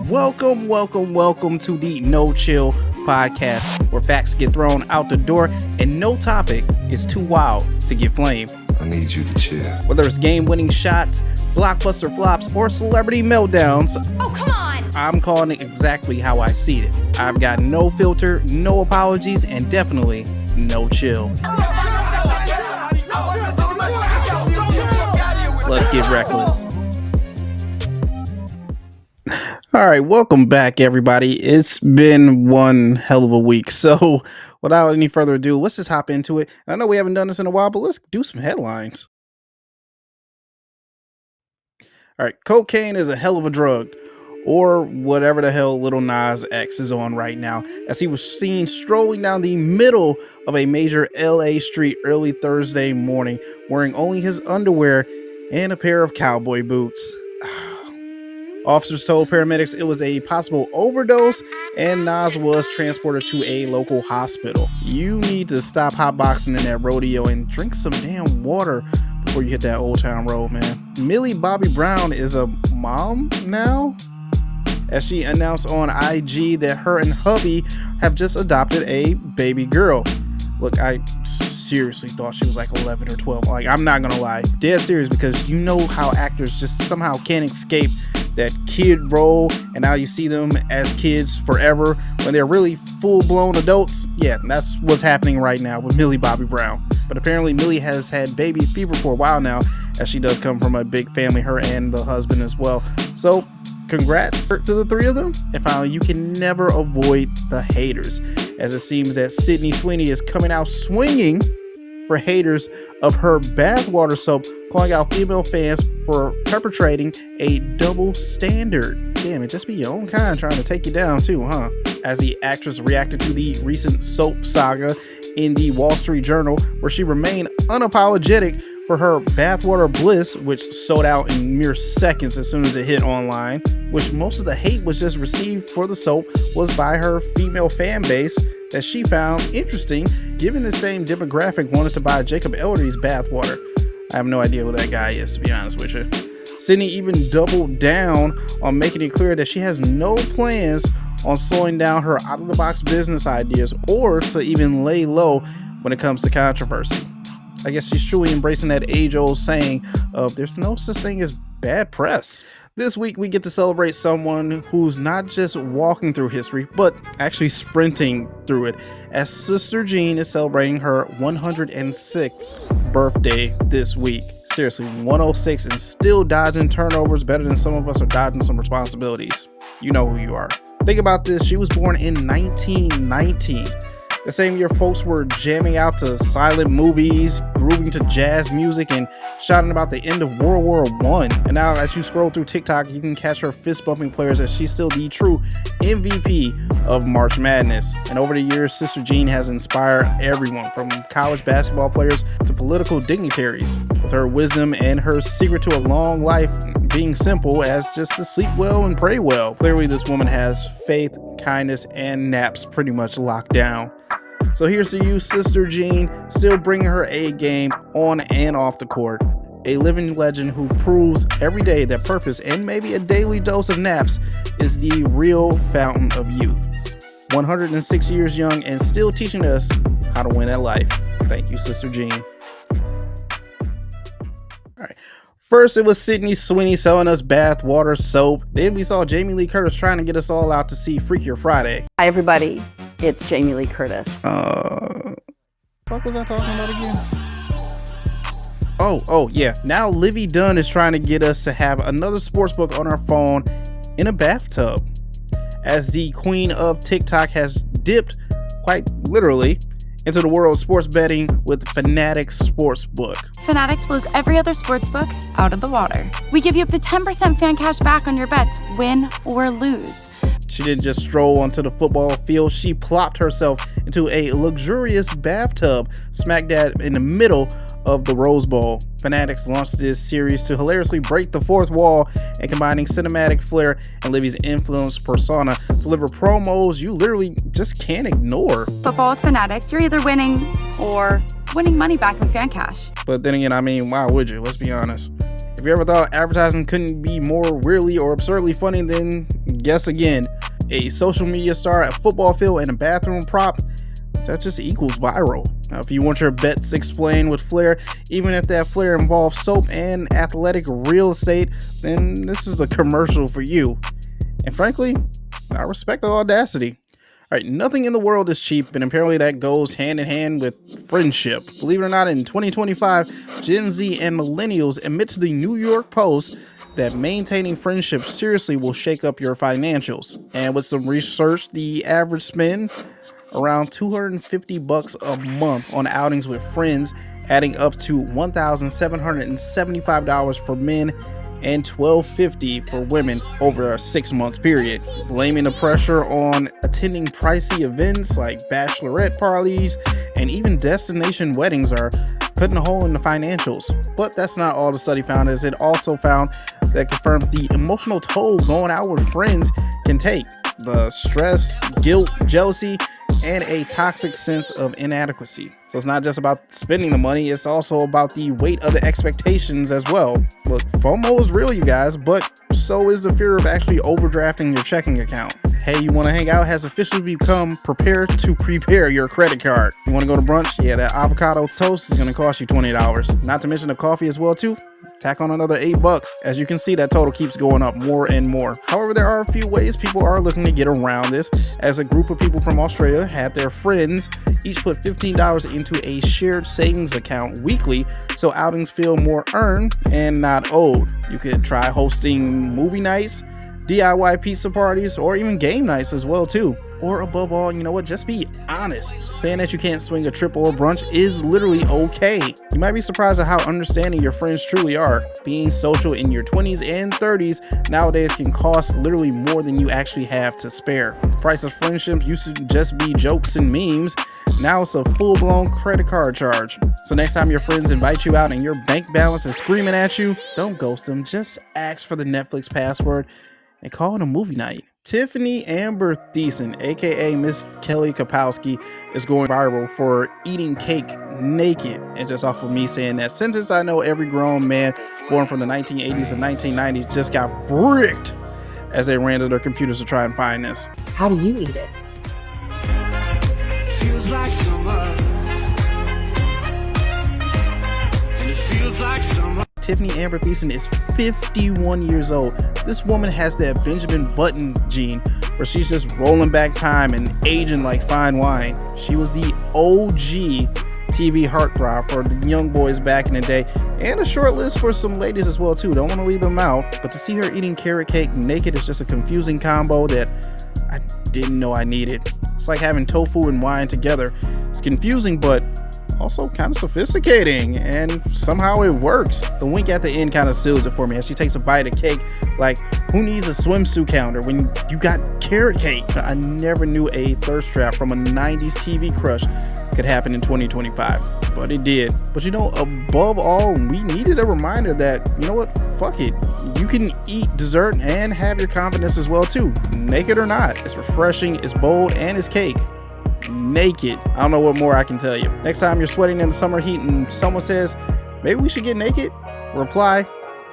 Welcome to the No Chill podcast, where facts get thrown out the door and no topic is too wild to get flamed. I need you to chill. Whether it's game-winning shots, blockbuster flops, or celebrity meltdowns, oh, come on! I'm calling it exactly how I see it. I've got no filter, no apologies, and definitely no chill. Let's get reckless. All right, welcome back, everybody. It's been one hell of a week. So without any further ado, let's just hop into it. I know we haven't done this in a while, but let's do some headlines. All right, cocaine is a hell of a drug, or whatever the hell Lil Nas X is on right now, as he was seen strolling down the middle of a major LA street early Thursday morning, wearing only his underwear and a pair of cowboy boots. Officers told paramedics it was a possible overdose, and Nas was transported to a local hospital. You need to stop hotboxing in that rodeo and drink some damn water before you hit that Old Town Road, man. Millie Bobby Brown is a mom now, as she announced on IG that her and hubby have just adopted a baby girl. Look, I seriously thought she was like 11 or 12. Like, I'm not gonna lie, dead serious, because you know how actors just somehow can't escape that kid role, and now you see them as kids forever when they're really full-blown adults. Yeah, that's what's happening right now with Millie Bobby Brown. But apparently Millie has had baby fever for a while now, as she does come from a big family, her and the husband as well. So congrats to the three of them. And finally, you can never avoid the haters, as it seems that Sydney Sweeney is coming out swinging for haters of her bathwater soap, calling out female fans for perpetrating a double standard. Damn, it just be your own kind trying to take you down too, huh? As the actress reacted to the recent soap saga in the Wall Street Journal, where she remained unapologetic for her bathwater bliss, which sold out in mere seconds as soon as it hit online, which most of the hate was just received for the soap was by her female fan base that she found interesting, given the same demographic wanted to buy Jacob Elordi's bathwater. I have no idea who that guy is, to be honest with you. Sydney even doubled down on making it clear that she has no plans on slowing down her out-of-the-box business ideas or to even lay low when it comes to controversy. I guess she's truly embracing that age-old saying of there's no such thing as bad press. This week, we get to celebrate someone who's not just walking through history, but actually sprinting through it, as Sister Jean is celebrating her 106th birthday this week. Seriously, 106 and still dodging turnovers better than some of us are dodging some responsibilities. You know who you are. Think about this. She was born in 1919. The same year folks were jamming out to silent movies, grooving to jazz music, and shouting about the end of World War I. And now as you scroll through TikTok, you can catch her fist-bumping players as she's still the true MVP of March Madness. And over the years, Sister Jean has inspired everyone from college basketball players to political dignitaries, with her wisdom and her secret to a long life being simple as just to sleep well and pray well. Clearly, this woman has faith, kindness, and naps pretty much locked down. So here's to you, Sister Jean, still bringing her A game on and off the court. A living legend who proves every day that purpose and maybe a daily dose of naps is the real fountain of youth. 106 years young and still teaching us how to win at life. Thank you, Sister Jean. All right. First, it was Sydney Sweeney selling us bath water soap. Then we saw Jamie Lee Curtis trying to get us all out to see Freakier Friday. Hi, everybody. It's Jamie Lee Curtis. What was I talking about again? Oh, yeah. Now Livy Dunn is trying to get us to have another sportsbook on our phone in a bathtub, as the queen of TikTok has dipped, quite literally, into the world of sports betting with Fanatics Sportsbook. Fanatics blows every other sportsbook out of the water. We give you up to 10% fan cash back on your bets, win or lose. She didn't just stroll onto the football field, she plopped herself into a luxurious bathtub smack dab in the middle of the Rose Bowl. Fanatics launched this series to hilariously break the fourth wall and combining cinematic flair and Livy's influence persona to deliver promos you literally just can't ignore. Football with Fanatics, you're either winning or winning money back in fan cash. But then again, I mean, why would you? Let's be honest. If If you ever thought advertising couldn't be more weirdly or absurdly funny, then guess again. A social media star, a football field, and a bathroom prop, that just equals viral. Now, if you want your bets explained with flair, even if that flair involves soap and athletic real estate, then this is the commercial for you. And frankly, I respect the audacity. All right, nothing in the world is cheap, and apparently that goes hand in hand with friendship. Believe it or not, in 2025, Gen Z and millennials admit to the New York Post that maintaining friendships seriously will shake up your financials. And with some research, the average spend around $250 a month on outings with friends, adding up to $1,775 for men and $1,250 for women over a 6 month period. Blaming the pressure on attending pricey events like bachelorette parties and even destination weddings are putting a hole in the financials. But that's not all the study found, as it also found that confirms the emotional toll going out with friends can take. The stress, guilt, jealousy, and a toxic sense of inadequacy. So it's not just about spending the money, it's also about the weight of the expectations as well. Look, FOMO is real, you guys, but so is the fear of actually overdrafting your checking account. Hey, you want to hang out has officially become prepare to prepare your credit card. You want to go to brunch? Yeah, that avocado toast is going to cost you $20. Not to mention the coffee as well too. Tack on another $8. As you can see, that total keeps going up more and more. However, there are a few ways people are looking to get around this, as a group of people from Australia had their friends each put $15 into a shared savings account weekly, so outings feel more earned and not owed. You could try hosting movie nights, DIY pizza parties, or even game nights as well too. Or above all, you know what, just be honest. Saying that you can't swing a trip or a brunch is literally okay. You might be surprised at how understanding your friends truly are. Being social in your 20s and 30s nowadays can cost literally more than you actually have to spare. The price of friendships used to just be jokes and memes. Now it's a full-blown credit card charge. So next time your friends invite you out and your bank balance is screaming at you, don't ghost them. Just ask for the Netflix password and call it a movie night. Tiffany Amber Thiessen, aka Miss Kelly Kapowski, is going viral for eating cake naked. And just off of me saying that sentence, I know every grown man born from the 1980s and 1990s just got bricked as they ran to their computers to try and find this. How do you eat it? Feels like summer. And it feels like summer. Tiffany Amber Thiessen is 51 years old. This woman has that Benjamin Button gene where she's just rolling back time and aging like fine wine. She was the OG TV heartthrob for the young boys back in the day, and a short list for some ladies as well too. Don't want to leave them out, but to see her eating carrot cake naked is just a confusing combo that I didn't know I needed. It's like having tofu and wine together. It's confusing, but also kind of sophisticating, and somehow it works. The wink at the end kind of seals it for me as she takes a bite of cake. Like, who needs a swimsuit calendar when you got carrot cake? I never knew a thirst trap from a 90s TV crush could happen in 2025, but it did. But you know, above all, we needed a reminder that, you know what, fuck it, you can eat dessert and have your confidence as well too, naked or not. It's refreshing, it's bold, and it's cake naked. I don't know what more I can tell you. Next time you're sweating in the summer heat and someone says, maybe we should get naked, reply,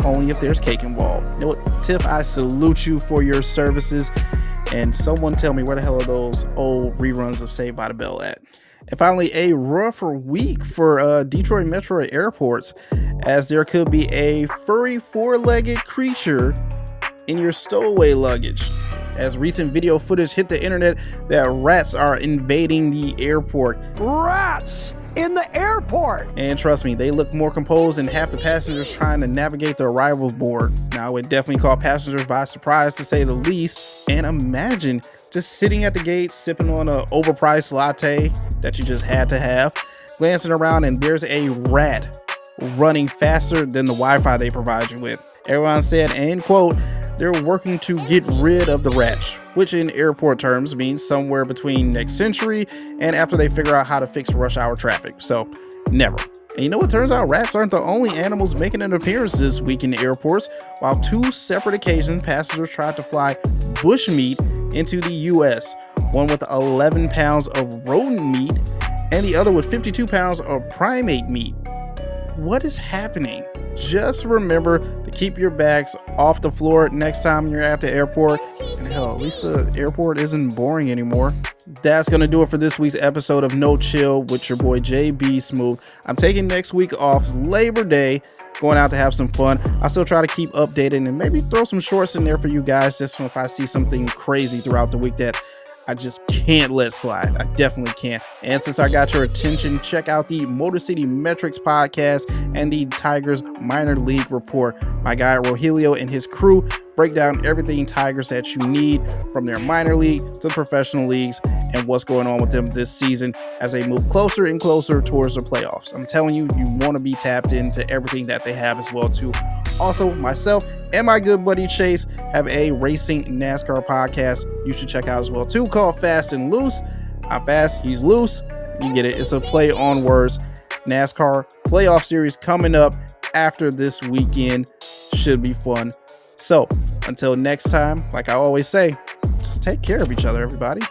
only if there's cake involved. You know what, Tiff, I salute you for your services, and someone tell me where the hell are those old reruns of Saved by the Bell at? And finally, a rougher week for Detroit Metro airports, as there could be a furry four-legged creature in your stowaway luggage. As recent video footage hit the internet that rats are invading the airport. Rats in the airport! And trust me, they look more composed than half the passengers trying to navigate the arrival board. Now, it definitely caught passengers by surprise, to say the least. And imagine just sitting at the gate, sipping on an overpriced latte that you just had to have, glancing around, and there's a rat running faster than the Wi-Fi they provide you with. Everyone said, end quote, they're working to get rid of the rat, which in airport terms means somewhere between next century and after they figure out how to fix rush hour traffic. So never. And you know what, turns out rats aren't the only animals making an appearance this week in airports. While two separate occasions, passengers tried to fly bush meat into the US, one with 11 pounds of rodent meat and the other with 52 pounds of primate meat. What is happening? just remember to keep your bags off the floor next time you're at the airport. And hell, at least the airport isn't boring anymore. That's going to do it for this week's episode of No Chill with your boy JBSmoovv. I'm taking next week off, Labor Day, going out to have some fun. I still try to keep updated and maybe throw some shorts in there for you guys just if I see something crazy throughout the week that I just can't let slide. I definitely can't. And since I got your attention, check out the Motor City Metrics podcast and the Tigers Minor League Report. My guy Rogelio and his crew break down everything Tigers that you need, from their minor league to the professional leagues, and what's going on with them this season as they move closer and closer towards the playoffs. I'm telling you, you want to be tapped into everything that they have as well too. Also, myself and my good buddy Chase have a racing NASCAR podcast you should check out as well too, called Fast and Loose. I'm fast, he's loose. You get it. It's a play on words. NASCAR playoff series coming up after this weekend. Should be fun. So until next time, like I always say, just take care of each other, everybody.